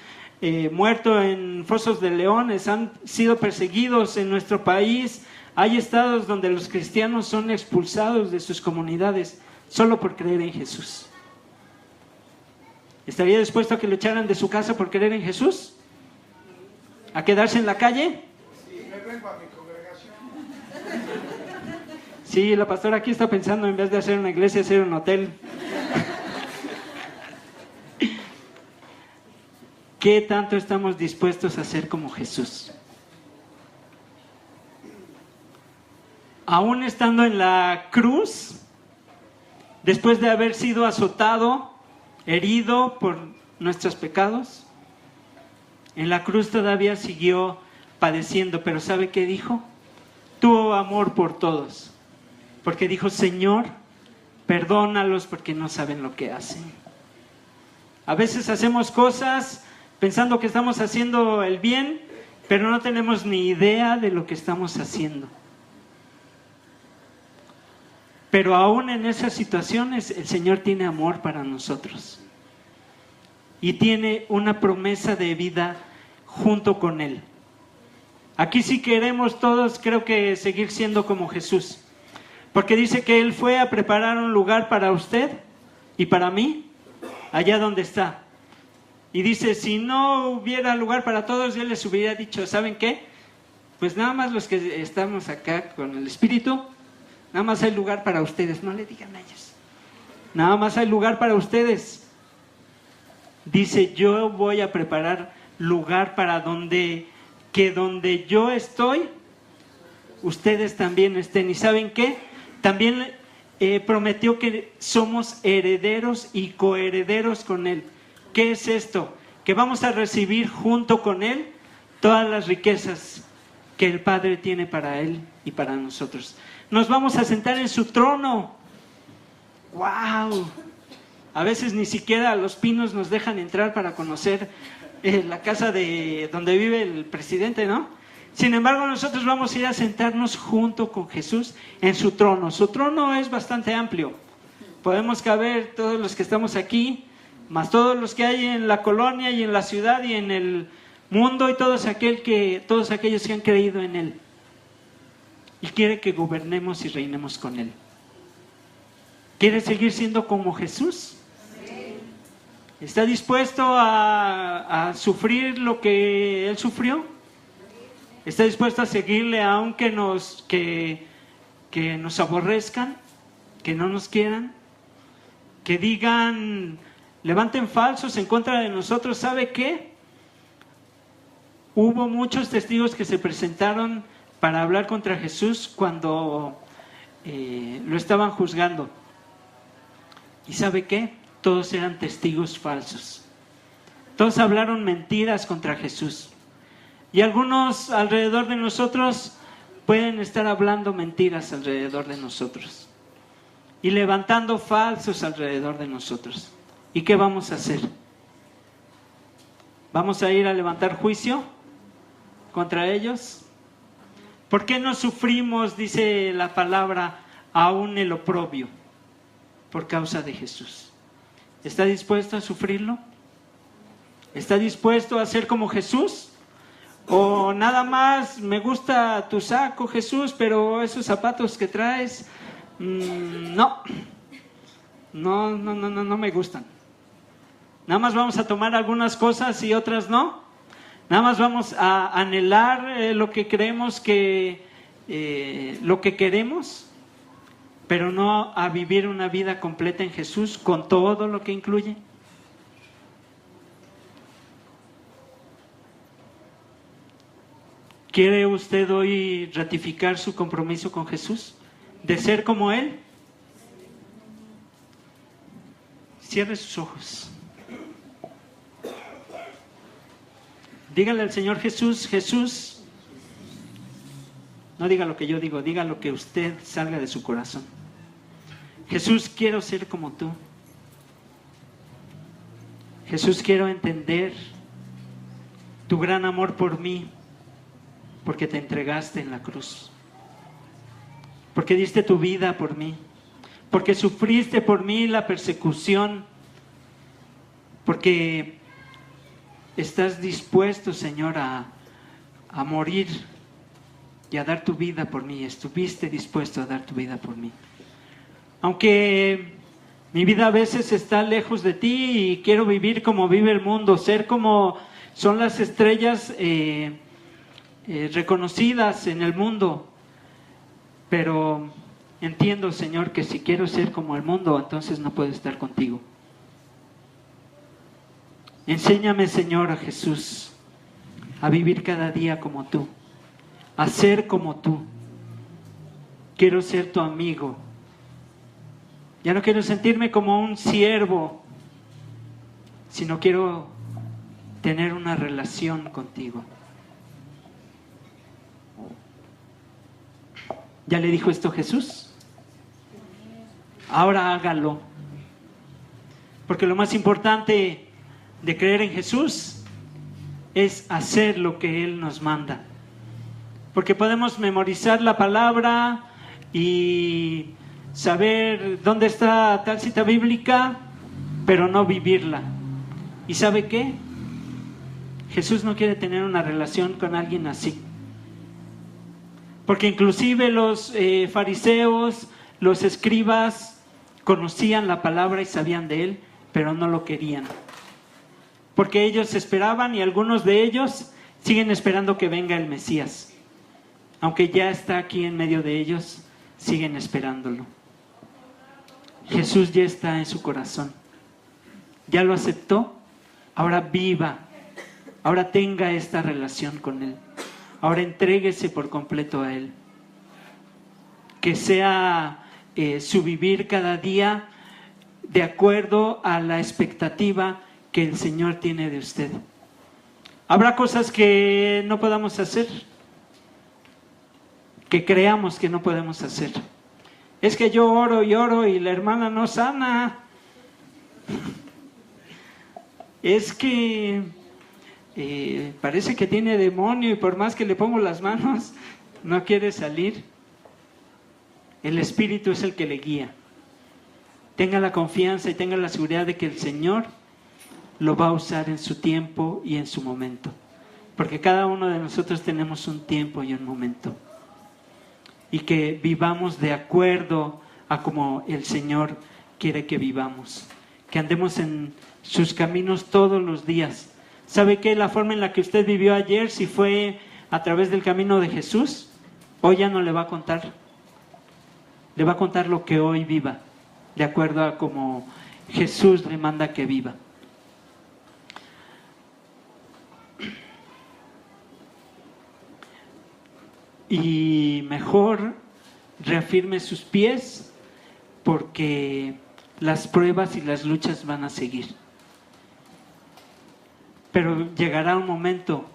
muerto en fosos de leones, han sido perseguidos en nuestro país. Hay estados donde los cristianos son expulsados de sus comunidades solo por creer en Jesús. ¿Estaría dispuesto a que lo echaran de su casa por creer en Jesús? ¿A quedarse en la calle? Sí, me vengo a mi congregación. Sí, la pastora aquí está pensando en vez de hacer una iglesia, hacer un hotel. ¿Qué tanto estamos dispuestos a hacer como Jesús? Aún estando en la cruz, después de haber sido azotado, herido por nuestros pecados, en la cruz todavía siguió padeciendo, pero ¿sabe qué dijo? Tuvo amor por todos, porque dijo: Señor, perdónalos porque no saben lo que hacen. A veces hacemos cosas pensando que estamos haciendo el bien, pero no tenemos ni idea de lo que estamos haciendo. Pero aún en esas situaciones el Señor tiene amor para nosotros y tiene una promesa de vida junto con Él. Aquí sí queremos todos, creo que, seguir siendo como Jesús, porque dice que Él fue a preparar un lugar para usted y para mí, allá donde está. Y dice, si no hubiera lugar para todos, Él les hubiera dicho, ¿saben qué? Pues nada más los que estamos acá con el Espíritu, nada más hay lugar para ustedes. No le digan a ellos. Nada más hay lugar para ustedes. Dice, yo voy a preparar lugar para donde yo estoy, ustedes también estén. ¿Y saben qué? También prometió que somos herederos y coherederos con Él. ¿Qué es esto? Que vamos a recibir junto con Él todas las riquezas que el Padre tiene para Él y para nosotros. Nos vamos a sentar en su trono. ¡Wow! A veces ni siquiera los pinos nos dejan entrar para conocer la casa de donde vive el presidente, ¿no? Sin embargo, nosotros vamos a ir a sentarnos junto con Jesús en su trono. Su trono es bastante amplio. Podemos caber todos los que estamos aquí, más todos los que hay en la colonia y en la ciudad y en el mundo y todos aquellos que han creído en Él. Y quiere que gobernemos y reinemos con Él. ¿Quiere seguir siendo como Jesús? ¿Está dispuesto a sufrir lo que Él sufrió? ¿Está dispuesto a seguirle aunque que nos aborrezcan, que no nos quieran, que digan, levanten falsos en contra de nosotros? ¿Sabe qué? Hubo muchos testigos que se presentaron para hablar contra Jesús cuando lo estaban juzgando. ¿Y sabe qué? Todos eran testigos falsos. Todos hablaron mentiras contra Jesús. Y algunos alrededor de nosotros pueden estar hablando mentiras alrededor de nosotros. Y levantando falsos alrededor de nosotros. ¿Y qué vamos a hacer? ¿Vamos a ir a levantar juicio contra ellos? ¿Por qué no sufrimos, dice la palabra, aún el oprobio? Por causa de Jesús. ¿Está dispuesto a sufrirlo? ¿Está dispuesto a ser como Jesús? ¿O nada más me gusta tu saco, Jesús, pero esos zapatos que traes, no me gustan? Nada más vamos a tomar algunas cosas y otras no. Nada más vamos a anhelar lo que creemos lo que queremos, pero no a vivir una vida completa en Jesús con todo lo que incluye. ¿Quiere usted hoy ratificar su compromiso con Jesús? ¿De ser como Él? Cierre sus ojos. Dígale al Señor Jesús, Jesús, no diga lo que yo digo, diga lo que usted salga de su corazón. Jesús, quiero ser como tú. Jesús, quiero entender tu gran amor por mí, porque te entregaste en la cruz, porque diste tu vida por mí, porque sufriste por mí la persecución, porque estás dispuesto, Señor, a morir y a dar tu vida por mí. Estuviste dispuesto a dar tu vida por mí. Aunque mi vida a veces está lejos de ti y quiero vivir como vive el mundo, ser como son las estrellas reconocidas en el mundo, pero entiendo, Señor, que si quiero ser como el mundo, entonces no puedo estar contigo. Enséñame, Señor, a Jesús, a vivir cada día como tú, a ser como tú. Quiero ser tu amigo. Ya no quiero sentirme como un siervo, sino quiero tener una relación contigo. ¿Ya le dijo esto Jesús? Ahora hágalo. Porque lo más importante de creer en Jesús es hacer lo que Él nos manda. Porque podemos memorizar la palabra y saber dónde está tal cita bíblica, pero no vivirla. ¿Y sabe qué? Jesús no quiere tener una relación con alguien así. Porque inclusive los fariseos, los escribas, conocían la palabra y sabían de Él, pero no lo querían. Porque ellos esperaban, y algunos de ellos siguen esperando que venga el Mesías. Aunque ya está aquí en medio de ellos, siguen esperándolo. Jesús ya está en su corazón. Ya lo aceptó. Ahora viva. Ahora tenga esta relación con Él. Ahora entréguese por completo a Él. Que sea su vivir cada día de acuerdo a la expectativa que el Señor tiene de usted. Habrá cosas que no podamos hacer, que creamos que no podemos hacer. Es que yo oro y la hermana no sana. Es que parece que tiene demonio y por más que le pongo las manos, no quiere salir. El Espíritu es el que le guía. Tenga la confianza y tenga la seguridad de que el Señor lo va a usar en su tiempo y en su momento. Porque cada uno de nosotros tenemos un tiempo y un momento. Y que vivamos de acuerdo a como el Señor quiere que vivamos. Que andemos en sus caminos todos los días. ¿Sabe qué? La forma en la que usted vivió ayer, si fue a través del camino de Jesús, hoy ya no le va a contar. Le va a contar lo que hoy viva, de acuerdo a como Jesús le manda que viva. Y mejor reafirme sus pies, porque las pruebas y las luchas van a seguir. Pero llegará un momento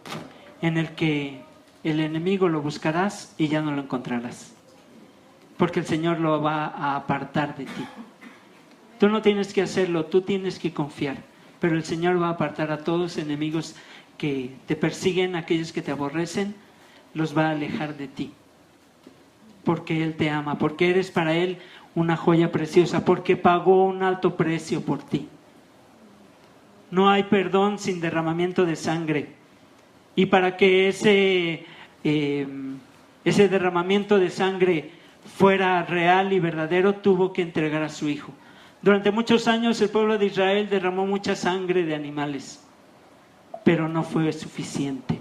en el que el enemigo lo buscarás y ya no lo encontrarás. Porque el Señor lo va a apartar de ti. Tú no tienes que hacerlo, tú tienes que confiar. Pero el Señor va a apartar a todos los enemigos que te persiguen, aquellos que te aborrecen, los va a alejar de ti. Porque Él te ama, porque eres para Él una joya preciosa, porque pagó un alto precio por ti. No hay perdón sin derramamiento de sangre. Y para que ese derramamiento de sangre fuera real y verdadero, tuvo que entregar a su Hijo. Durante muchos años el pueblo de Israel derramó mucha sangre de animales, pero no fue suficiente.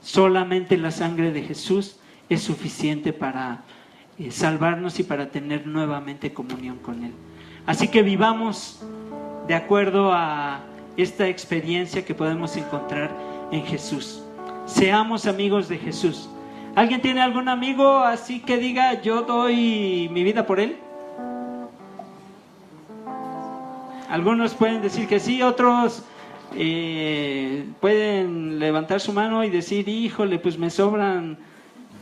Solamente la sangre de Jesús es suficiente para salvarnos y para tener nuevamente comunión con Él. Así que vivamos de acuerdo a esta experiencia que podemos encontrar en Jesús. Seamos amigos de Jesús. ¿Alguien tiene algún amigo así que diga, yo doy mi vida por él? Algunos pueden decir que sí, otros pueden levantar su mano y decir, híjole, pues me sobran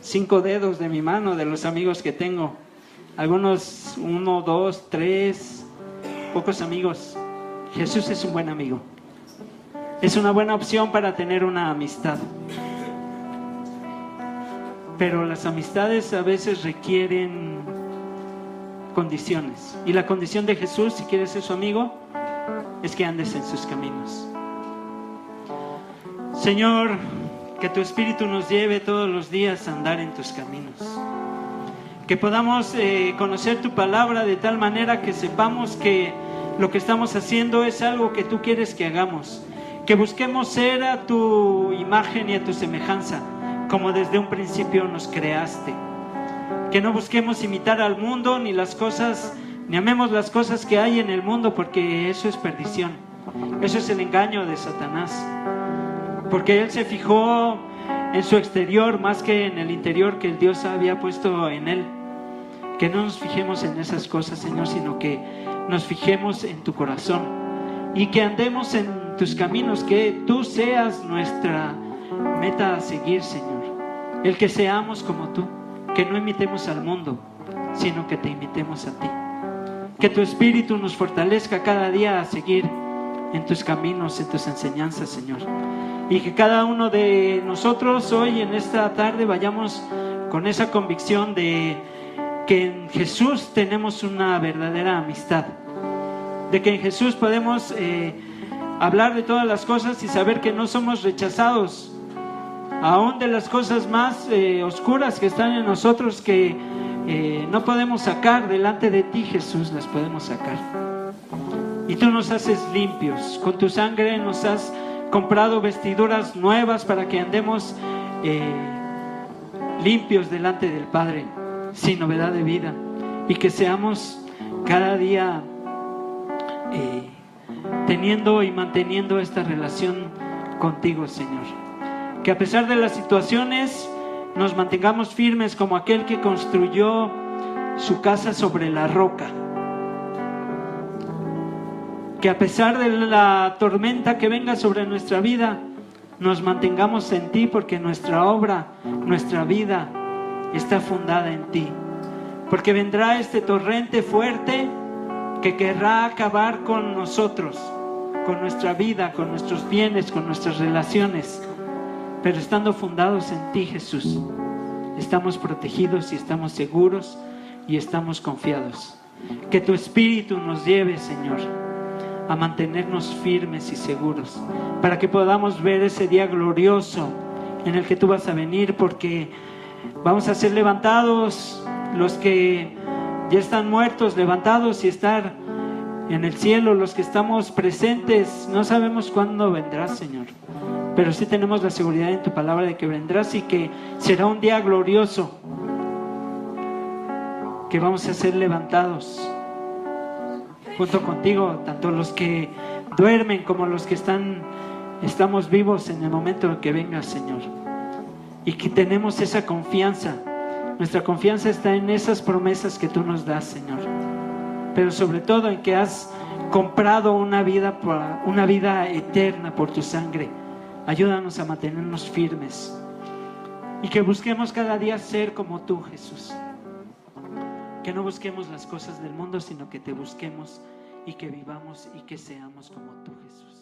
5 dedos de mi mano de los amigos que tengo. Algunos 1, 2, 3, pocos amigos. Jesús es un buen amigo. Es una buena opción para tener una amistad. Pero las amistades a veces requieren condiciones. Y la condición de Jesús, si quieres ser su amigo, es que andes en sus caminos. Señor, que tu Espíritu nos lleve todos los días a andar en tus caminos. Que podamos conocer tu palabra de tal manera que sepamos que lo que estamos haciendo es algo que tú quieres que hagamos. Que busquemos ser a tu imagen y a tu semejanza, como desde un principio nos creaste. Que no busquemos imitar al mundo ni las cosas, ni amemos las cosas que hay en el mundo, porque eso es perdición. Eso es el engaño de Satanás. Porque él se fijó en su exterior más que en el interior que el Dios había puesto en él. Que no nos fijemos en esas cosas, Señor, sino que nos fijemos en tu corazón y que andemos en tus caminos, que tú seas nuestra meta a seguir, Señor. El que seamos como tú, que no imitemos al mundo, sino que te imitemos a ti. Que tu Espíritu nos fortalezca cada día a seguir en tus caminos, en tus enseñanzas, Señor. Y que cada uno de nosotros hoy en esta tarde vayamos con esa convicción de que en Jesús tenemos una verdadera amistad, de que en Jesús podemos hablar de todas las cosas y saber que no somos rechazados, aún de las cosas más oscuras que están en nosotros, que no podemos sacar delante de ti, Jesús, las podemos sacar. Y tú nos haces limpios, con tu sangre nos has comprado vestiduras nuevas para que andemos limpios delante del Padre, sin novedad de vida, y que seamos cada día teniendo y manteniendo esta relación contigo, Señor. Que a pesar de las situaciones nos mantengamos firmes como aquel que construyó su casa sobre la roca. Que a pesar de la tormenta que venga sobre nuestra vida, nos mantengamos en ti, porque nuestra obra, nuestra vida está fundada en ti. Porque vendrá este torrente fuerte que querrá acabar con nosotros, con nuestra vida, con nuestros bienes, con nuestras relaciones. Pero estando fundados en ti, Jesús, estamos protegidos y estamos seguros y estamos confiados. Que tu Espíritu nos lleve, Señor, a mantenernos firmes y seguros, para que podamos ver ese día glorioso en el que tú vas a venir, porque vamos a ser levantados, los que ya están muertos, levantados y estar en el cielo. Los que estamos presentes, no sabemos cuándo vendrás, Señor, pero sí tenemos la seguridad en tu palabra de que vendrás y que será un día glorioso, que vamos a ser levantados junto contigo, tanto los que duermen como los que estamos vivos en el momento en que vengas, Señor. Y que tenemos esa confianza. Nuestra confianza está en esas promesas que tú nos das, Señor, pero sobre todo en que has comprado una vida eterna por tu sangre. Ayúdanos a mantenernos firmes y que busquemos cada día ser como tú, Jesús. Que no busquemos las cosas del mundo, sino que te busquemos y que vivamos y que seamos como tú, Jesús.